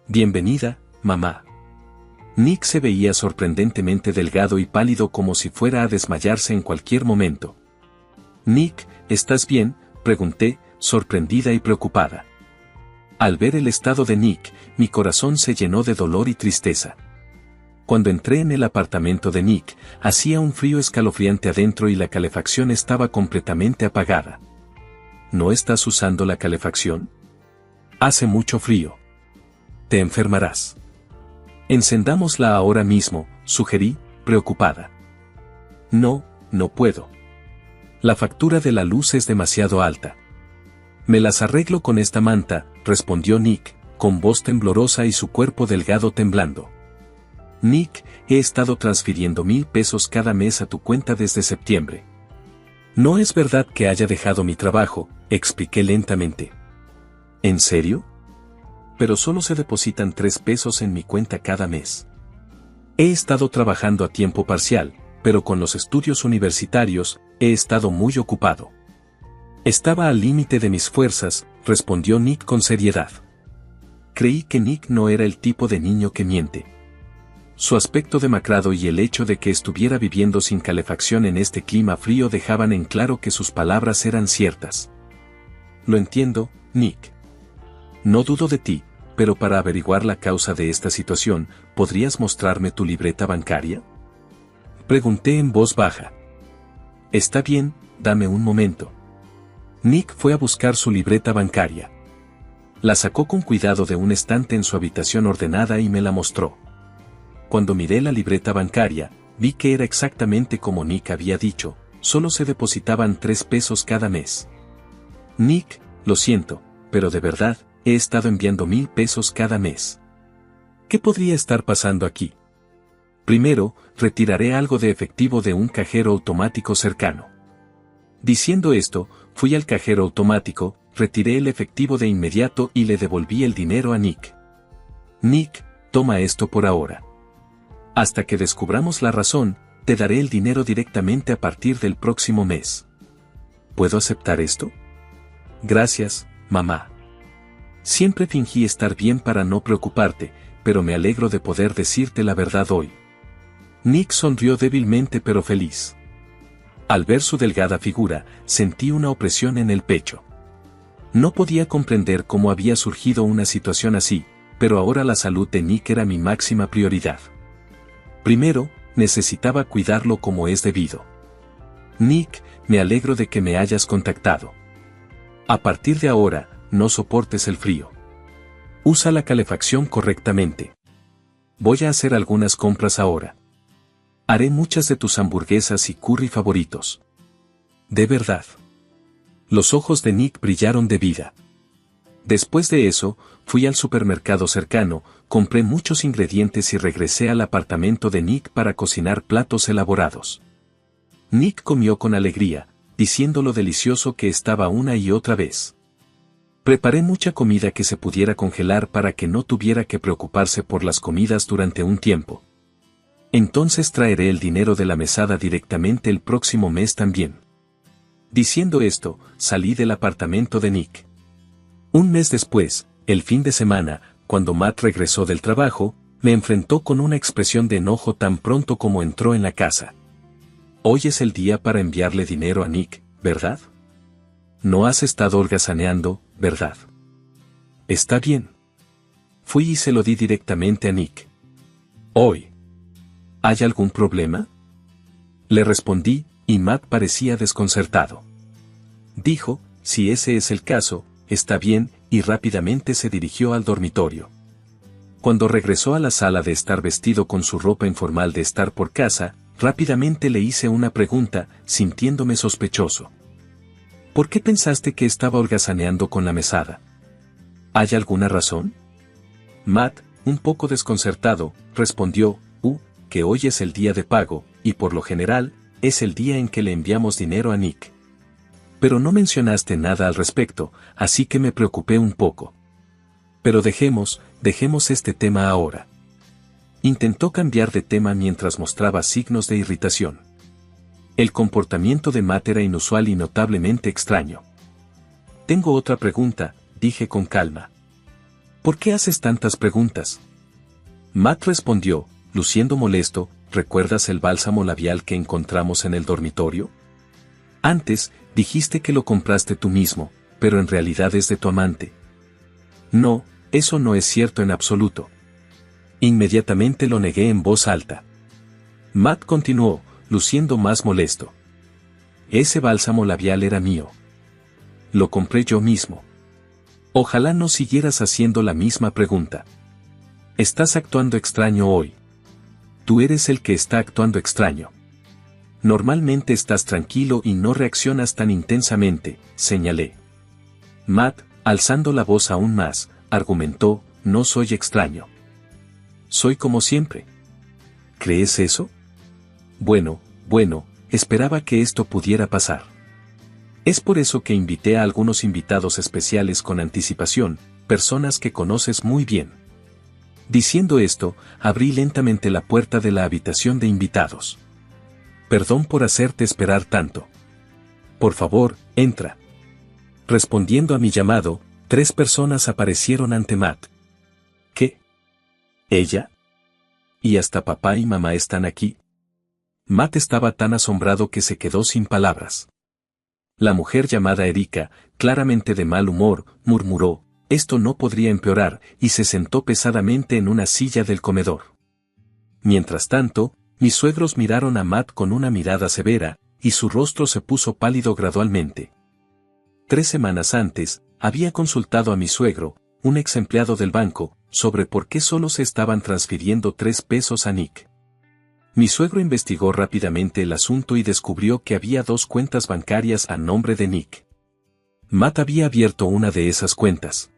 «Bienvenida, mamá». Nick se veía sorprendentemente delgado y pálido como si fuera a desmayarse en cualquier momento. «Nick, ¿estás bien?», pregunté, sorprendida y preocupada. Al ver el estado de Nick, mi corazón se llenó de dolor y tristeza. Cuando entré en el apartamento de Nick, hacía un frío escalofriante adentro y la calefacción estaba completamente apagada. ¿No estás usando la calefacción? Hace mucho frío. Te enfermarás. Encendámosla ahora mismo, sugerí, preocupada. No, no puedo. La factura de la luz es demasiado alta. Me las arreglo con esta manta, respondió Nick, con voz temblorosa y su cuerpo delgado temblando. Nick, he estado transfiriendo 1,000 pesos cada mes a tu cuenta desde septiembre. No es verdad que haya dejado mi trabajo, expliqué lentamente. ¿En serio? Pero solo se depositan 3 pesos en mi cuenta cada mes. He estado trabajando a tiempo parcial, pero con los estudios universitarios, he estado muy ocupado. Estaba al límite de mis fuerzas, respondió Nick con seriedad. Creí que Nick no era el tipo de niño que miente. Su aspecto demacrado y el hecho de que estuviera viviendo sin calefacción en este clima frío dejaban en claro que sus palabras eran ciertas. Lo entiendo, Nick. No dudo de ti, pero para averiguar la causa de esta situación, ¿podrías mostrarme tu libreta bancaria? Pregunté en voz baja. Está bien, dame un momento. Nick fue a buscar su libreta bancaria. La sacó con cuidado de un estante en su habitación ordenada y me la mostró. Cuando miré la libreta bancaria, vi que era exactamente como Nick había dicho, solo se depositaban 3 pesos cada mes. Nick, lo siento, pero de verdad, he estado enviando 1,000 pesos cada mes. ¿Qué podría estar pasando aquí? Primero, retiraré algo de efectivo de un cajero automático cercano. Diciendo esto, fui al cajero automático, retiré el efectivo de inmediato y le devolví el dinero a Nick. Nick, toma esto por ahora. Hasta que descubramos la razón, te daré el dinero directamente a partir del próximo mes. ¿Puedo aceptar esto? Gracias, mamá. Siempre fingí estar bien para no preocuparte, pero me alegro de poder decirte la verdad hoy. Nick sonrió débilmente pero feliz. Al ver su delgada figura, sentí una opresión en el pecho. No podía comprender cómo había surgido una situación así, pero ahora la salud de Nick era mi máxima prioridad. Primero, necesitaba cuidarlo como es debido. Nick, me alegro de que me hayas contactado. A partir de ahora, no soportes el frío. Usa la calefacción correctamente. Voy a hacer algunas compras ahora. Haré muchas de tus hamburguesas y curry favoritos. ¿De verdad? Los ojos de Nick brillaron de vida. Después de eso, fui al supermercado cercano, compré muchos ingredientes y regresé al apartamento de Nick para cocinar platos elaborados. Nick comió con alegría, diciendo lo delicioso que estaba una y otra vez. Preparé mucha comida que se pudiera congelar para que no tuviera que preocuparse por las comidas durante un tiempo. Entonces traeré el dinero de la mesada directamente el próximo mes también. Diciendo esto, salí del apartamento de Nick. Un mes después, el fin de semana, cuando Matt regresó del trabajo, me enfrentó con una expresión de enojo tan pronto como entró en la casa. Hoy es el día para enviarle dinero a Nick, ¿verdad? No has estado holgazaneando, ¿verdad? Está bien. Fui y se lo di directamente a Nick. Hoy. ¿Hay algún problema? Le respondí, y Matt parecía desconcertado. Dijo, si ese es el caso, está bien, y rápidamente se dirigió al dormitorio. Cuando regresó a la sala de estar vestido con su ropa informal de estar por casa, rápidamente le hice una pregunta, sintiéndome sospechoso. ¿Por qué pensaste que estaba holgazaneando con la mesada? ¿Hay alguna razón? Matt, un poco desconcertado, respondió, que hoy es el día de pago, y por lo general, es el día en que le enviamos dinero a Nick. Pero no mencionaste nada al respecto, así que me preocupé un poco. Pero dejemos este tema ahora. Intentó cambiar de tema mientras mostraba signos de irritación. El comportamiento de Matt era inusual y notablemente extraño. Tengo otra pregunta, dije con calma. ¿Por qué haces tantas preguntas? Matt respondió, luciendo molesto, ¿recuerdas el bálsamo labial que encontramos en el dormitorio? Antes, dijiste que lo compraste tú mismo, pero en realidad es de tu amante. No, eso no es cierto en absoluto. Inmediatamente lo negué en voz alta. Matt continuó, luciendo más molesto. Ese bálsamo labial era mío. Lo compré yo mismo. Ojalá no siguieras haciendo la misma pregunta. Estás actuando extraño hoy. Tú eres el que está actuando extraño. Normalmente estás tranquilo y no reaccionas tan intensamente, señalé. Matt, alzando la voz aún más, argumentó, no soy extraño. Soy como siempre. ¿Crees eso? Bueno, esperaba que esto pudiera pasar. Es por eso que invité a algunos invitados especiales con anticipación, personas que conoces muy bien. Diciendo esto, abrí lentamente la puerta de la habitación de invitados. Perdón por hacerte esperar tanto. Por favor, entra. Respondiendo a mi llamado, 3 personas aparecieron ante Matt. ¿Qué? ¿Ella? ¿Y hasta papá y mamá están aquí? Matt estaba tan asombrado que se quedó sin palabras. La mujer llamada Erika, claramente de mal humor, murmuró, esto no podría empeorar, y se sentó pesadamente en una silla del comedor. Mientras tanto, mis suegros miraron a Matt con una mirada severa, y su rostro se puso pálido gradualmente. 3 semanas antes, había consultado a mi suegro, un ex empleado del banco, sobre por qué solo se estaban transfiriendo 3 pesos a Nick. Mi suegro investigó rápidamente el asunto y descubrió que había 2 cuentas bancarias a nombre de Nick. Matt había abierto una de esas cuentas.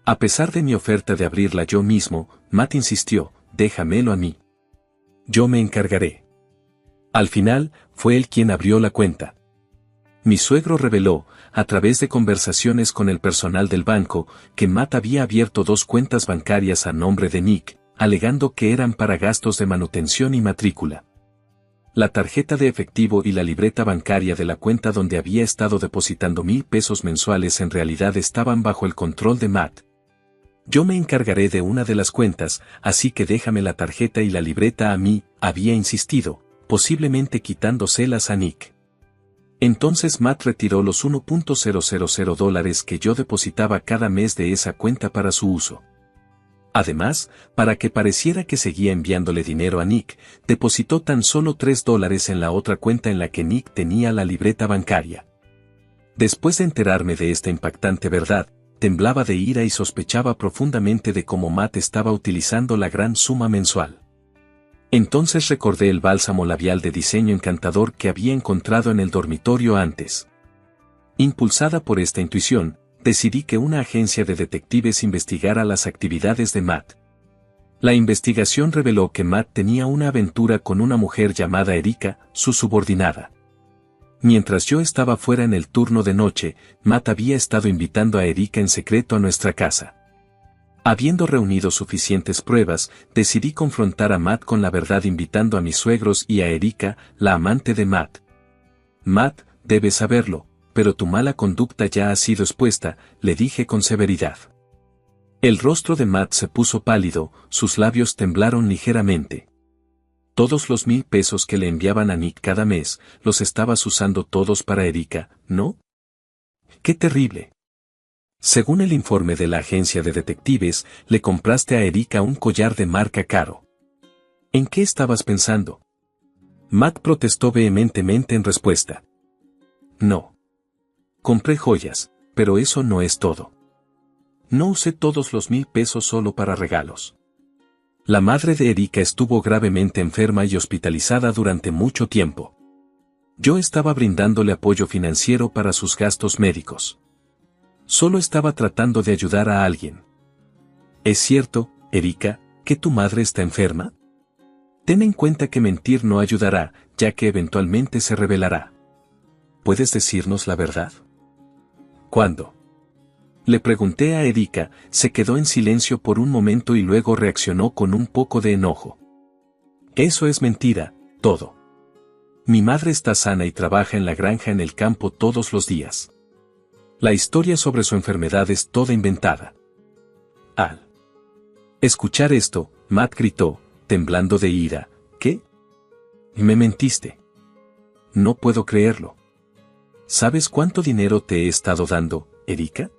A pesar de mi oferta de abrirla yo mismo, Matt insistió, déjamelo a mí. Yo me encargaré. Al final, fue él quien abrió la cuenta. Mi suegro reveló, a través de conversaciones con el personal del banco, que Matt había abierto 2 cuentas bancarias a nombre de Nick, alegando que eran para gastos de manutención y matrícula. La tarjeta de efectivo y la libreta bancaria de la cuenta donde había estado depositando 1,000 pesos mensuales en realidad estaban bajo el control de Matt. Yo me encargaré de una de las cuentas, así que déjame la tarjeta y la libreta a mí, había insistido, posiblemente quitándoselas a Nick. Entonces Matt retiró los $1,000 que yo depositaba cada mes de esa cuenta para su uso. Además, para que pareciera que seguía enviándole dinero a Nick, depositó tan solo $3 en la otra cuenta en la que Nick tenía la libreta bancaria. Después de enterarme de esta impactante verdad, temblaba de ira y sospechaba profundamente de cómo Matt estaba utilizando la gran suma mensual. Entonces recordé el bálsamo labial de diseño encantador que había encontrado en el dormitorio antes. Impulsada por esta intuición, decidí que una agencia de detectives investigara las actividades de Matt. La investigación reveló que Matt tenía una aventura con una mujer llamada Erika, su subordinada. Mientras yo estaba fuera en el turno de noche, Matt había estado invitando a Erika en secreto a nuestra casa. Habiendo reunido suficientes pruebas, decidí confrontar a Matt con la verdad invitando a mis suegros y a Erika, la amante de Matt. Matt, debes saberlo, pero tu mala conducta ya ha sido expuesta, le dije con severidad. El rostro de Matt se puso pálido, sus labios temblaron ligeramente. Todos los 1,000 pesos que le enviaban a Nick cada mes, los estabas usando todos para Erika, ¿no? ¡Qué terrible! Según el informe de la agencia de detectives, le compraste a Erika un collar de marca caro. ¿En qué estabas pensando? Matt protestó vehementemente en respuesta. No. Compré joyas, pero eso no es todo. No usé todos los 1,000 pesos solo para regalos. La madre de Erika estuvo gravemente enferma y hospitalizada durante mucho tiempo. Yo estaba brindándole apoyo financiero para sus gastos médicos. Solo estaba tratando de ayudar a alguien. ¿Es cierto, Erika, que tu madre está enferma? Ten en cuenta que mentir no ayudará, ya que eventualmente se revelará. ¿Puedes decirnos la verdad? ¿Cuándo? Le pregunté a Erika, se quedó en silencio por un momento y luego reaccionó con un poco de enojo. Eso es mentira, todo. Mi madre está sana y trabaja en la granja en el campo todos los días. La historia sobre su enfermedad es toda inventada. Al escuchar esto, Matt gritó, temblando de ira, ¿qué? Me mentiste. No puedo creerlo. ¿Sabes cuánto dinero te he estado dando, Erika?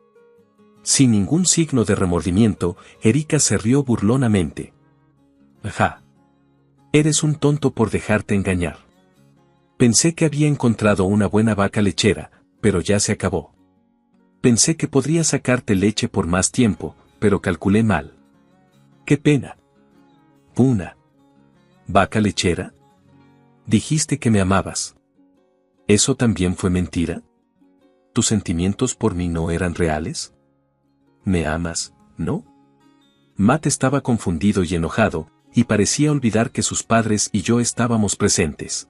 Sin ningún signo de remordimiento, Erika se rió burlonamente. Ja. Eres un tonto por dejarte engañar. Pensé que había encontrado una buena vaca lechera, pero ya se acabó. Pensé que podría sacarte leche por más tiempo, pero calculé mal. ¡Qué pena! ¿Una vaca lechera? Dijiste que me amabas. ¿Eso también fue mentira? ¿Tus sentimientos por mí no eran reales? ¿Me amas, no? Matt estaba confundido y enojado, y parecía olvidar que sus padres y yo estábamos presentes.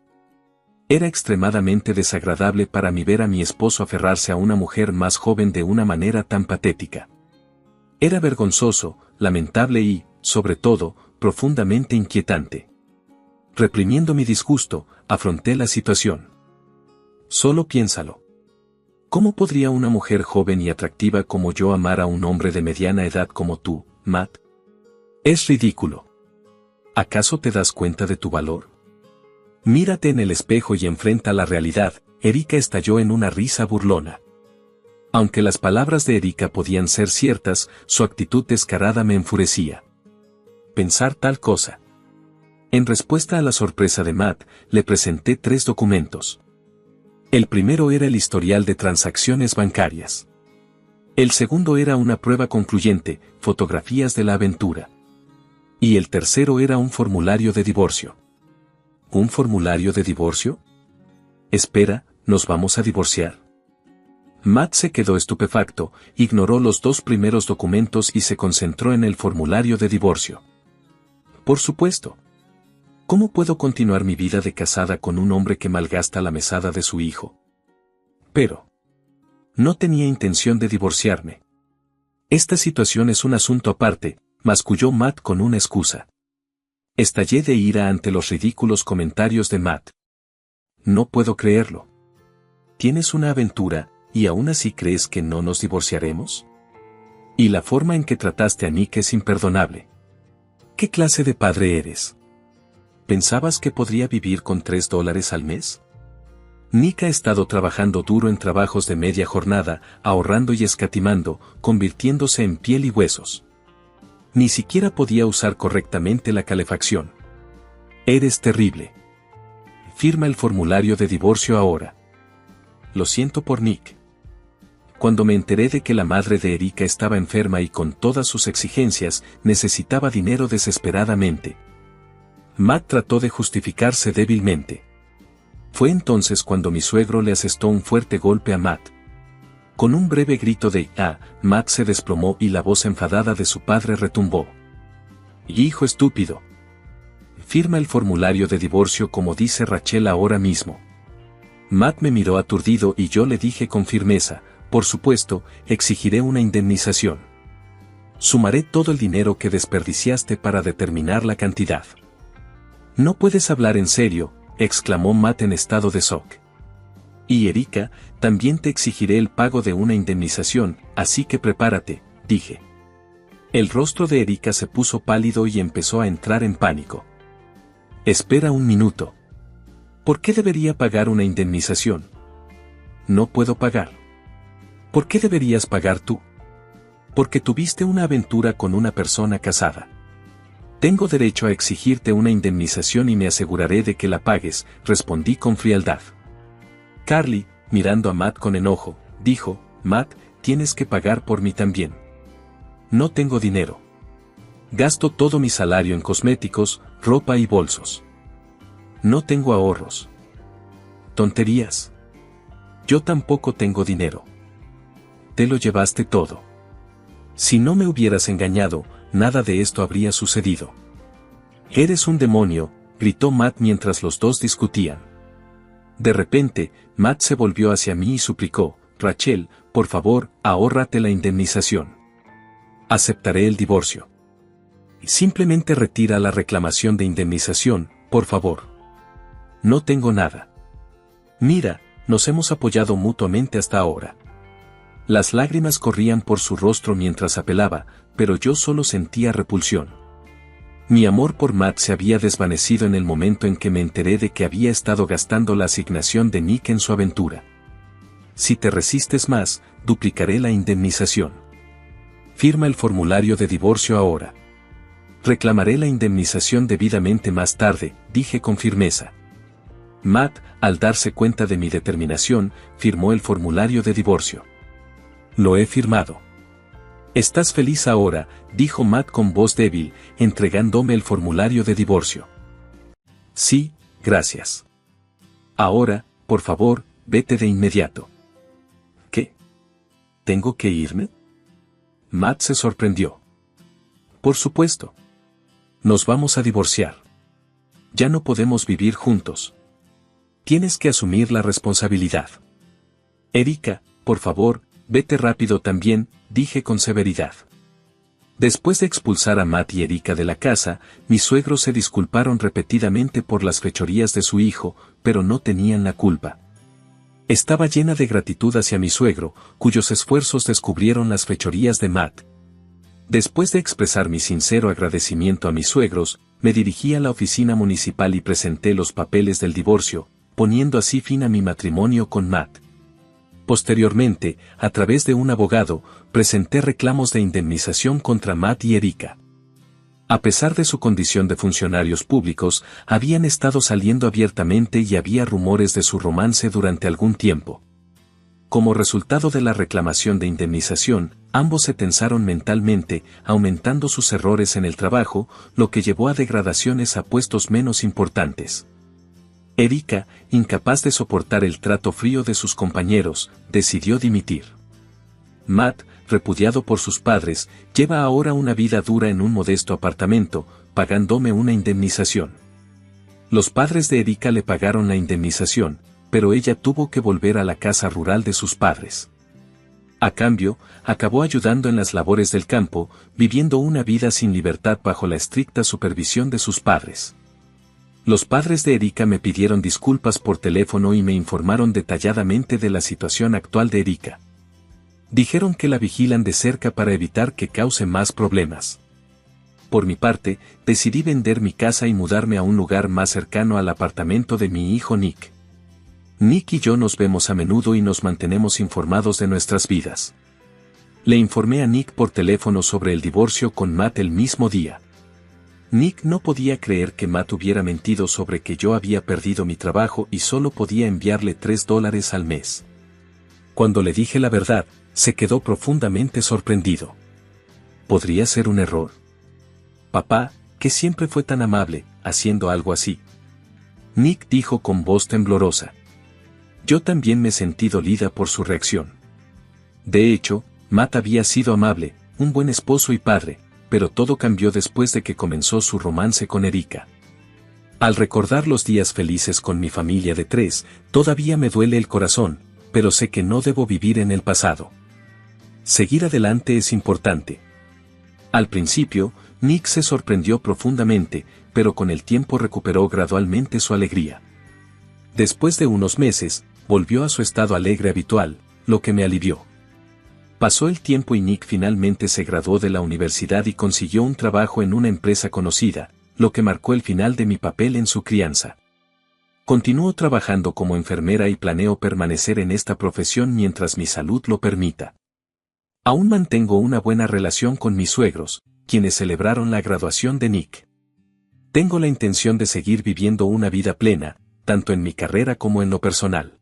Era extremadamente desagradable para mí ver a mi esposo aferrarse a una mujer más joven de una manera tan patética. Era vergonzoso, lamentable y, sobre todo, profundamente inquietante. Reprimiendo mi disgusto, afronté la situación. Solo piénsalo. ¿Cómo podría una mujer joven y atractiva como yo amar a un hombre de mediana edad como tú, Matt? Es ridículo. ¿Acaso te das cuenta de tu valor? Mírate en el espejo y enfrenta la realidad. Erika estalló en una risa burlona. Aunque las palabras de Erika podían ser ciertas, su actitud descarada me enfurecía. Pensar tal cosa. En respuesta a la sorpresa de Matt, le presenté 3 documentos. El primero era el historial de transacciones bancarias. El segundo era una prueba concluyente, fotografías de la aventura. Y el tercero era un formulario de divorcio. ¿Un formulario de divorcio? Espera, ¿nos vamos a divorciar? Matt se quedó estupefacto, ignoró los 2 primeros documentos y se concentró en el formulario de divorcio. Por supuesto. ¿Cómo puedo continuar mi vida de casada con un hombre que malgasta la mesada de su hijo? Pero no tenía intención de divorciarme. Esta situación es un asunto aparte, masculló Matt con una excusa. Estallé de ira ante los ridículos comentarios de Matt. No puedo creerlo. Tienes una aventura, y aún así crees que no nos divorciaremos. Y la forma en que trataste a Nick es imperdonable. ¿Qué clase de padre eres? ¿Pensabas que podría vivir con $3 al mes? Nick ha estado trabajando duro en trabajos de media jornada, ahorrando y escatimando, convirtiéndose en piel y huesos. Ni siquiera podía usar correctamente la calefacción. Eres terrible. Firma el formulario de divorcio ahora. Lo siento por Nick. Cuando me enteré de que la madre de Erika estaba enferma y con todas sus exigencias, necesitaba dinero desesperadamente. Matt trató de justificarse débilmente. Fue entonces cuando mi suegro le asestó un fuerte golpe a Matt. Con un breve grito de «ah», Matt se desplomó y la voz enfadada de su padre retumbó. «Hijo estúpido. Firma el formulario de divorcio como dice Rachel ahora mismo». Matt me miró aturdido y yo le dije con firmeza, «Por supuesto, exigiré una indemnización. Sumaré todo el dinero que desperdiciaste para determinar la cantidad». «No puedes hablar en serio», exclamó Matt en estado de shock. «Y Erika, también te exigiré el pago de una indemnización, así que prepárate», dije. El rostro de Erika se puso pálido y empezó a entrar en pánico. «Espera un minuto. ¿Por qué debería pagar una indemnización? No puedo pagar». «¿Por qué deberías pagar tú?» «Porque tuviste una aventura con una persona casada. Tengo derecho a exigirte una indemnización y me aseguraré de que la pagues», respondí con frialdad. Carly, mirando a Matt con enojo, dijo, «Matt, tienes que pagar por mí también. No tengo dinero. Gasto todo mi salario en cosméticos, ropa y bolsos. No tengo ahorros». «Tonterías. Yo tampoco tengo dinero. Te lo llevaste todo. Si no me hubieras engañado, nada de esto habría sucedido». «Eres un demonio», gritó Matt mientras los dos discutían. De repente, Matt se volvió hacia mí y suplicó, Rachel, por favor, ahórrate la indemnización. Aceptaré el divorcio. Simplemente retira la reclamación de indemnización, por favor. No tengo nada. Mira, nos hemos apoyado mutuamente hasta ahora. Las lágrimas corrían por su rostro mientras apelaba, pero yo solo sentía repulsión. Mi amor por Matt se había desvanecido en el momento en que me enteré de que había estado gastando la asignación de Nick en su aventura. Si te resistes más, duplicaré la indemnización. Firma el formulario de divorcio ahora. Reclamaré la indemnización debidamente más tarde, dije con firmeza. Matt, al darse cuenta de mi determinación, firmó el formulario de divorcio. Lo he firmado. ¿Estás feliz ahora?, dijo Matt con voz débil, entregándome el formulario de divorcio. Sí, gracias. Ahora, por favor, vete de inmediato. ¿Qué? ¿Tengo que irme? Matt se sorprendió. Por supuesto. Nos vamos a divorciar. Ya no podemos vivir juntos. Tienes que asumir la responsabilidad. Erika, por favor, vete rápido también, dije con severidad. Después de expulsar a Matt y Erika de la casa, mis suegros se disculparon repetidamente por las fechorías de su hijo, pero no tenían la culpa. Estaba llena de gratitud hacia mi suegro, cuyos esfuerzos descubrieron las fechorías de Matt. Después de expresar mi sincero agradecimiento a mis suegros, me dirigí a la oficina municipal y presenté los papeles del divorcio, poniendo así fin a mi matrimonio con Matt. Posteriormente, a través de un abogado, presenté reclamos de indemnización contra Matt y Erika. A pesar de su condición de funcionarios públicos, habían estado saliendo abiertamente y había rumores de su romance durante algún tiempo. Como resultado de la reclamación de indemnización, ambos se tensaron mentalmente, aumentando sus errores en el trabajo, lo que llevó a degradaciones a puestos menos importantes. Erika, incapaz de soportar el trato frío de sus compañeros, decidió dimitir. Matt, repudiado por sus padres, lleva ahora una vida dura en un modesto apartamento, pagándome una indemnización. Los padres de Erika le pagaron la indemnización, pero ella tuvo que volver a la casa rural de sus padres. A cambio, acabó ayudando en las labores del campo, viviendo una vida sin libertad bajo la estricta supervisión de sus padres. Los padres de Erika me pidieron disculpas por teléfono y me informaron detalladamente de la situación actual de Erika. Dijeron que la vigilan de cerca para evitar que cause más problemas. Por mi parte, decidí vender mi casa y mudarme a un lugar más cercano al apartamento de mi hijo Nick. Nick y yo nos vemos a menudo y nos mantenemos informados de nuestras vidas. Le informé a Nick por teléfono sobre el divorcio con Matt el mismo día. Nick no podía creer que Matt hubiera mentido sobre que yo había perdido mi trabajo y solo podía enviarle $3 al mes. Cuando le dije la verdad, se quedó profundamente sorprendido. ¿Podría ser un error? Papá, que siempre fue tan amable, haciendo algo así. Nick dijo con voz temblorosa. Yo también me sentí dolida por su reacción. De hecho, Matt había sido amable, un buen esposo y padre, pero todo cambió después de que comenzó su romance con Erika. Al recordar los días felices con mi familia de 3, todavía me duele el corazón, pero sé que no debo vivir en el pasado. Seguir adelante es importante. Al principio, Nick se sorprendió profundamente, pero con el tiempo recuperó gradualmente su alegría. Después de unos meses, volvió a su estado alegre habitual, lo que me alivió. Pasó el tiempo y Nick finalmente se graduó de la universidad y consiguió un trabajo en una empresa conocida, lo que marcó el final de mi papel en su crianza. Continúo trabajando como enfermera y planeo permanecer en esta profesión mientras mi salud lo permita. Aún mantengo una buena relación con mis suegros, quienes celebraron la graduación de Nick. Tengo la intención de seguir viviendo una vida plena, tanto en mi carrera como en lo personal.